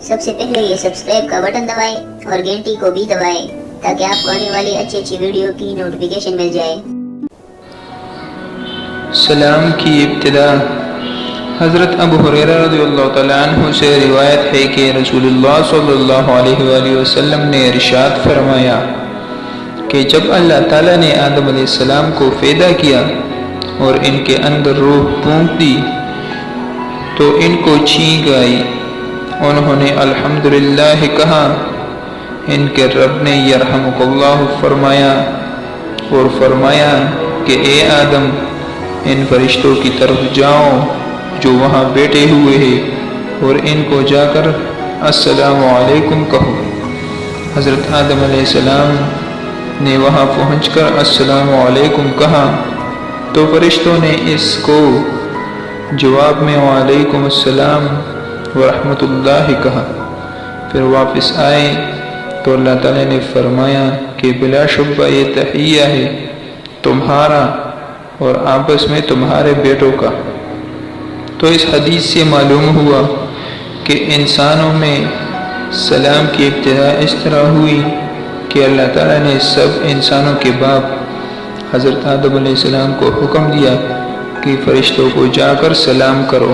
سب سے پہلے یہ سبسکرائب کا بٹن دبائیں اور گھنٹی کو بھی دبائیں تاکہ آپ کو آنے والی اچھی ویڈیو کی نوٹیفیکیشن مل جائے۔ سلام کی ابتدا حضرت ابو ہریرہ رضی اللہ تعالیٰ عنہ سے روایت ہے کہ رسول اللہ صلی اللہ علیہ وآلہ وسلم نے ارشاد فرمایا کہ جب اللہ تعالیٰ نے آدم علیہ السلام کو پیدا کیا اور ان کے اندر روح پھونک دی تو ان کو چھینک آئی۔ انہوں نے الحمدللہ کہا۔ ان کے رب نے یرحمک اللہ فرمایا اور فرمایا کہ اے آدم، ان فرشتوں کی طرف جاؤ جو وہاں بیٹھے ہوئے ہیں اور ان کو جا کر السلام علیکم کہو۔ حضرت آدم علیہ السلام نے وہاں پہنچ کر السلام علیکم کہا تو فرشتوں نے اس کو جواب میں وعلیکم السلام ورحمۃ اللہ کہا۔ پھر واپس آئے تو اللہ تعالیٰ نے فرمایا کہ بلا شبہ یہ تحیہ ہے تمہارا اور آپس میں تمہارے بیٹوں کا۔ تو اس حدیث سے معلوم ہوا کہ انسانوں میں سلام کی ابتدا اس طرح ہوئی کہ اللہ تعالیٰ نے سب انسانوں کے باپ حضرت آدم علیہ السلام کو حکم دیا کہ فرشتوں کو جا کر سلام کرو۔